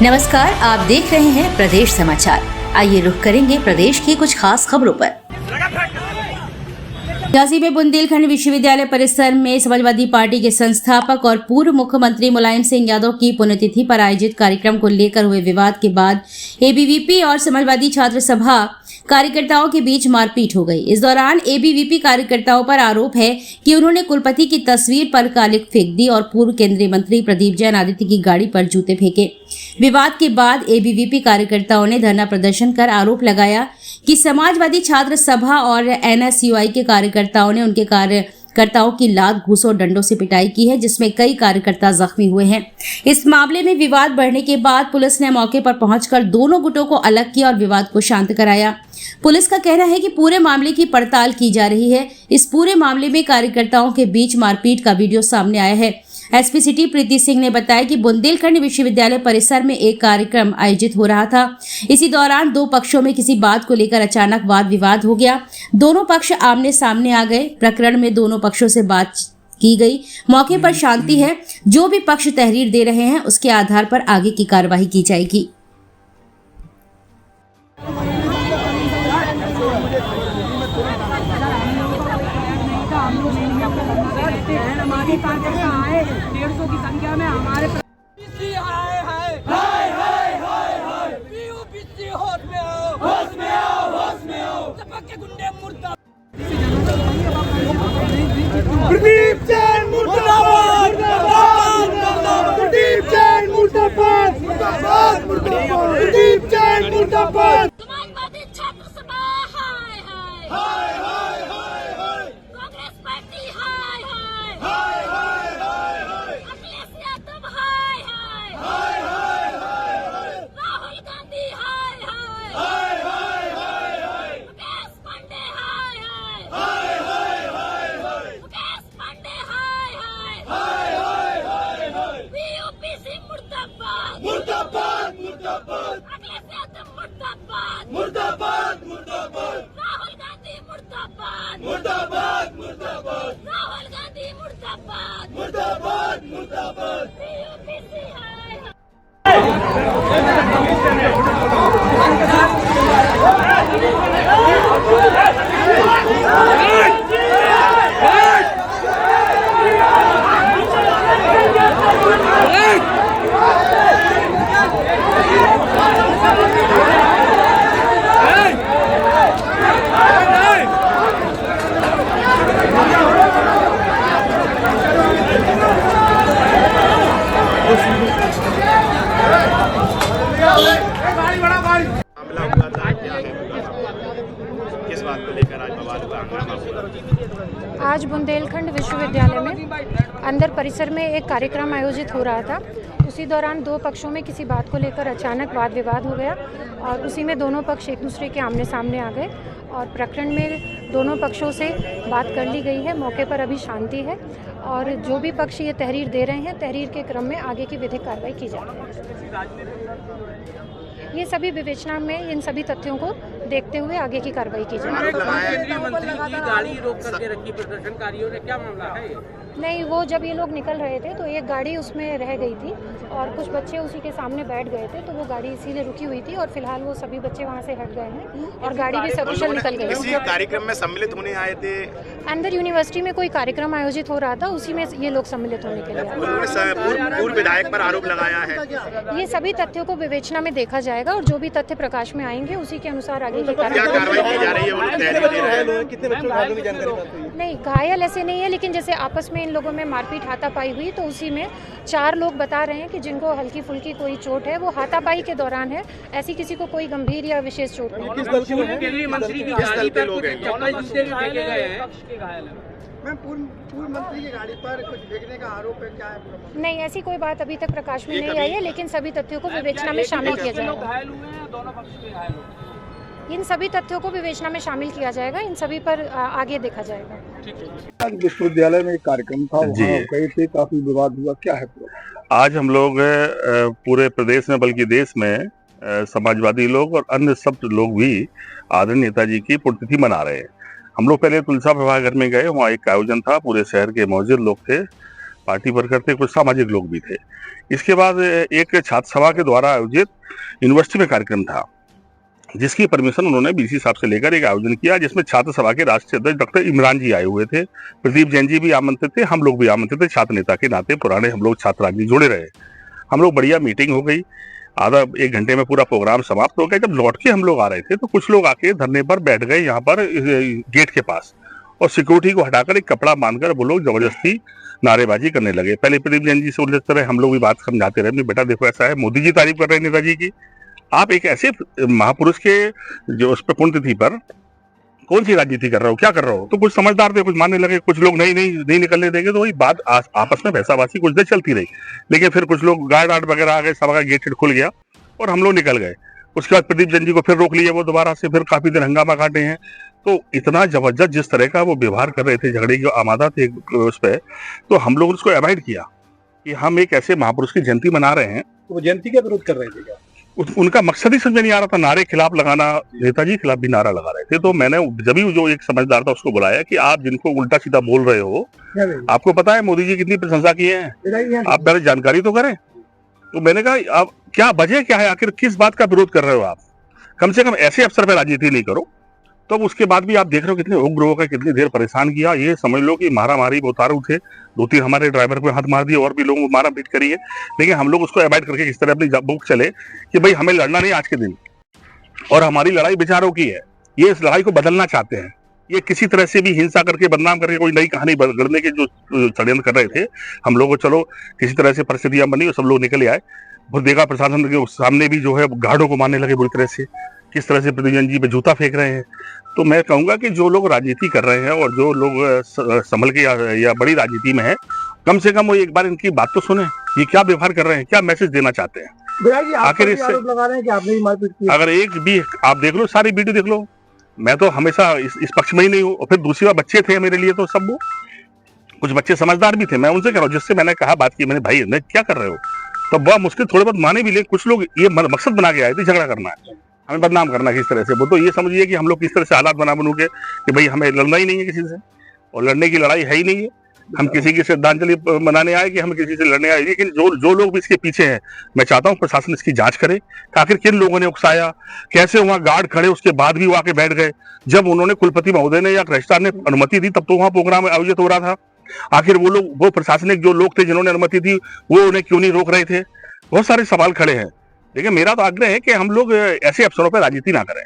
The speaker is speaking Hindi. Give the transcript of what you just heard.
नमस्कार, आप देख रहे हैं प्रदेश समाचार। आइए रुख करेंगे प्रदेश की कुछ खास खबरों पर। झांसी में बुंदेलखंड विश्वविद्यालय परिसर में समाजवादी पार्टी के संस्थापक और पूर्व मुख्यमंत्री मुलायम सिंह यादव की पुण्यतिथि पर आयोजित कार्यक्रम को लेकर हुए विवाद के बाद एबीवीपी और समाजवादी छात्र सभा कार्यकर्ताओं के बीच मारपीट हो गई। इस दौरान एबीवीपी कार्यकर्ताओं पर आरोप है कि उन्होंने कुलपति की तस्वीर पर कालिख फेंक दी और पूर्व केंद्रीय मंत्री प्रदीप जैन आदित्य की गाड़ी पर जूते फेंके। विवाद के बाद एबीवीपी कार्यकर्ताओं ने धरना प्रदर्शन कर आरोप लगाया कि समाजवादी छात्र सभा और एनएसयूआई के कार्यकर्ताओं ने उनके कार्यकर्ताओं की लात घूस और डंडों से पिटाई की है, जिसमें कई कार्यकर्ता जख्मी हुए हैं। इस मामले में विवाद बढ़ने के बाद पुलिस ने मौके पर पहुंचकर दोनों गुटों को अलग किया और विवाद को शांत कराया। पुलिस का कहना है कि पूरे मामले की पड़ताल की जा रही है। इस पूरे मामले में कार्यकर्ताओं के बीच मारपीट का वीडियो सामने आया है। एसपी सिटी प्रीति सिंह ने बताया कि बुंदेलखंड विश्वविद्यालय परिसर में एक कार्यक्रम आयोजित हो रहा था। इसी दौरान दो पक्षों में किसी बात को लेकर अचानक वाद विवाद हो गया। दोनों पक्ष आमने सामने आ गए। प्रकरण में दोनों पक्षों से बात की गई। मौके पर शांति है। जो भी पक्ष तहरीर दे रहे हैं उसके आधार पर आगे की कार्यवाही की जाएगी। हमारे कार्यकर्ता आए 150 की संख्या में हमारे होश में आओ, होश में आओ, होश में आओ। के गुंडे मुर्दा प्रदीप जैन मुर्दाबाद, प्रदीप जैन मुर्दाबाद, प्रदीप जैन मुर्दाबाद। समाजवादी छात्र सभा हाय हाय हाय हाय हाय, कांग्रेस पार्टी हाय हाय हाय हाय हाय हाय, अखिलेश यादव हाय हाय हाय हाय हाय, राहुल गांधी हाय हाय हाय हाय हाय हाय, मुकेश पांडे हाय हाय हाय हाय हाय हाय, मुकेश पांडे हाय हाय हाय हाय हाय हाय, बीयूपीसी मुर्दाबाद मुर्दाबाद मुर्दाबाद, अखिलेश यादव मुर्दाबाद मुर्दाबाद मुर्दाबाद, राहुल गांधी मुर्दाबाद मुर्दाबाद मुर्दाबाद, राहुल गांधी मुर्दाबाद मुर्दाबाद मुर्दाबाद, बीयूपीसी हाय हाय। मामला हुआ था, क्या है किस बात को लेकर आज बवाल हुआ, हंगामा हुआ? आज बुंदेलखंड विश्वविद्यालय में अंदर परिसर में एक कार्यक्रम आयोजित हो रहा था। उसी दौरान दो पक्षों में किसी बात को लेकर अचानक वाद विवाद हो गया और उसी में दोनों पक्ष एक दूसरे के आमने सामने आ गए और प्रकरण में दोनों पक्षों से बात कर ली गई है। मौके पर अभी शांति है और जो भी पक्ष ये तहरीर दे रहे हैं, तहरीर के क्रम में आगे की विधिक कार्रवाई की जा रही है। ये सभी विवेचना में इन सभी तथ्यों को देखते हुए आगे की कार्रवाई की जाएगी। केंद्रीय मंत्री की गाड़ी रोक करके रखी प्रदर्शनकारियों ने, क्या मामला है ये? नहीं, वो जब ये लोग निकल रहे थे तो एक गाड़ी उसमें रह गई थी और कुछ बच्चे उसी के सामने बैठ गए थे, तो वो गाड़ी इसीलिए रुकी हुई थी और फिलहाल वो सभी बच्चे वहाँ से हट गए हैं और गाड़ी भी सकुशल निकल गई। किसी कार्यक्रम में सम्मिलित होने आए थे? अंदर यूनिवर्सिटी में कोई कार्यक्रम आयोजित हो रहा था, उसी में ये लोग सम्मिलित होने के लिए आए। उन्होंने पूर्व विधायक पर आरोप लगाया है। ये सभी तथ्यों को विवेचना में देखा जाएगा और जो भी तथ्य प्रकाश में आएंगे उसी के अनुसार आगे की क्या कार्रवाई की जा रही है? वो लोग तहरीर दे रहे हैं। कितने बच्चों घायलों की जानकारी? नहीं, घायल ऐसे नहीं है, लेकिन जैसे आपस में इन लोगों में मारपीट हाथापाई हुई तो उसी में 4 लोग बता रहे हैं कि जिनको हल्की फुल्की कोई चोट है, वो हाथापाई के दौरान है। ऐसी किसी को कोई गंभीर या विशेष चोट नहीं। किस दल के हैं? केंद्रीय मंत्री की गाड़ी पर कुछ चप्पल जूते भी फेंके गए हैं। मैम, पूर्व मंत्री की गाड़ी पर कुछ फेंकने का आरोप है, क्या है? नहीं, ऐसी कोई बात अभी तक प्रकाश में नहीं आई है, लेकिन सभी तथ्यों को विवेचना में शामिल किया जाएगा। घायल हुए हैं, दोनों पक्ष के घायल हुए हैं। इन सभी तथ्यों को विवेचना में शामिल किया जाएगा। इन सभी पर आगे देखा जाएगा। आज विश्वविद्यालय में एक कार्यक्रम था, वहाँ गए थे, काफी विवाद हुआ, क्या है? आज हम लोग पूरे प्रदेश में बल्कि देश में समाजवादी लोग और अन्य सब लोग भी आदरणीय नेताजी की पुण्यतिथि मना रहे हैं। हम लोग पहले तुलसा विवाह घर में गए, वहाँ एक आयोजन था, पूरे शहर के मौजूद लोग थे पार्टी वर्कर थे, कुछ सामाजिक लोग भी थे। इसके बाद एक छात्र सभा के द्वारा आयोजित यूनिवर्सिटी में कार्यक्रम था, जिसकी परमिशन उन्होंने बीसी साहब से लेकर एक आयोजन किया, जिसमें छात्र सभा के राष्ट्रीय अध्यक्ष डॉक्टर इमरान जी आए हुए थे, प्रदीप जैन जी भी आमंत्रित थे, हम लोग भी आमंत्रित थे। छात्र नेता के नाते पुराने हम लोग छात्र राजनीति जुड़े रहे। हम लोग बढ़िया मीटिंग हो गई, आधा 1 घंटे में पूरा प्रोग्राम समाप्त हो गया। जब लौट के हम लोग आ रहे थे तो कुछ लोग आके धरने पर बैठ गए यहाँ पर गेट के पास, और सिक्योरिटी को हटाकर एक कपड़ा बांधकर वो लोग जबरदस्ती नारेबाजी करने लगे। पहले प्रदीप जैन जी से उलझते रहे, हम लोग भी बात समझाते रहे, बेटा देखो ऐसा है, मोदी जी तारीफ कर रहे हैं नेताजी की, आप एक ऐसे महापुरुष के जो उस पर पुण्यतिथि पर कौन सी राजनीति कर रहे हो, क्या कर रहे हो। तो कुछ समझदार थे, कुछ मानने लगे, कुछ लोग नहीं निकलने देंगे। तो वही बात आपस में भैंसाबाजी कुछ देर चलती रही, लेकिन फिर कुछ लोग गार्ड वगैरह आ गए, सभा का गेट खुल गया और हम लोग निकल गए। उसके बाद प्रदीप जैन जी को फिर रोक लिए, वो दोबारा से फिर काफी देर हंगामा काटे हैं। तो इतना जबरदस्त जिस तरह का वो व्यवहार कर रहे थे, झगड़े की आमादा थे उस पर, तो हम लोग उसको अवॉइड किया कि हम एक ऐसे महापुरुष की जयंती मना रहे हैं। तो वो जयंती का विरोध कर रहे थे क्या? उनका मकसद ही समझ में नहीं आ रहा था। नारे खिलाफ लगाना, नेताजी के खिलाफ भी नारा लगा रहे थे। तो मैंने जब भी जो एक समझदार था उसको बुलाया कि आप जिनको उल्टा सीधा बोल रहे हो, आपको पता है मोदी जी कितनी प्रशंसा की है, आप पहले जानकारी तो करें। तो मैंने कहा आप क्या वजह क्या है, आखिर किस बात का विरोध कर रहे हो आप, कम से कम ऐसे अवसर पर राजनीति नहीं करो। तो उसके बाद भी आप देख रहे हो कितने उग्र होकर कितनी देर परेशान किया। ये समझ लो कि मारा मारी उतारू थे, 2-3 हमारे ड्राइवर को हाथ मार दिए और भी लोगों को मारा पीट करी है। लेकिन हम लोग उसको अवॉइड करके इस तरह अपनी बुक चले कि भाई हमें लड़ना नहीं आज के दिन, और हमारी लड़ाई विचारों की है, ये इस लड़ाई को बदलना चाहते हैं। ये किसी तरह से भी हिंसा करके बदनाम करके कोई नई कहानी गढ़ने के जो षड्यंत्र कर रहे थे, हम लोग को चलो किसी तरह से परिस्थितियां बनी और सब लोग निकल आए। फिर देखा प्रशासन के सामने भी जो है गार्डों को मारने लगे बुरी तरह से, किस तरह से प्रदीप जैन जी पे जूता फेंक रहे हैं। तो मैं कहूंगा कि जो लोग राजनीति कर रहे हैं और जो लोग संभल के या बड़ी राजनीति में है, कम से कम वो एक बार इनकी बात तो सुने, ये क्या व्यवहार कर रहे हैं, क्या मैसेज देना चाहते हैं। आखिर इससे लगा रहे हैं कि आपने मारपीट की। अगर एक भी आप देख लो, सारी वीडियो देख लो, मैं तो हमेशा इस पक्ष में ही नहीं हूँ। और फिर दूसरी बात, बच्चे थे मेरे लिए तो सब, वो कुछ बच्चे समझदार भी थे, मैं उनसे कह रहा हूँ, जिससे मैंने कहा बात की, मैंने भाई मैं क्या कर रहे हो, तो बहुत मुश्किल थोड़े बहुत माने भी ले। कुछ लोग ये मकसद बना के आए थे झगड़ा करना है, हमें बदनाम करना किस तरह से। वो तो ये समझिए कि हम लोग किस तरह से हालात बनू के कि भाई हमें लड़ना ही नहीं है किसी से, और लड़ने की लड़ाई है ही नहीं है। हम किसी की श्रद्धांजलि मनाने आए कि हम किसी से लड़ने आए। लेकिन जो लोग भी इसके पीछे हैं, मैं चाहता हूँ प्रशासन इसकी जांच करे कि आखिर किन लोगों ने उकसाया, कैसे वहाँ गार्ड खड़े उसके बाद भी वो आके बैठ गए। जब उन्होंने कुलपति महोदय ने या रजिस्ट्रार ने अनुमति दी तब तो वहाँ प्रोग्राम आयोजित हो रहा था। आखिर वो लोग, वो प्रशासनिक जो लोग थे जिन्होंने अनुमति दी, वो उन्हें क्यों नहीं रोक रहे थे। बहुत सारे सवाल खड़े हैं। लेकिन मेरा तो आग्रह है कि हम लोग ऐसे अवसरों पर राजनीति ना करें।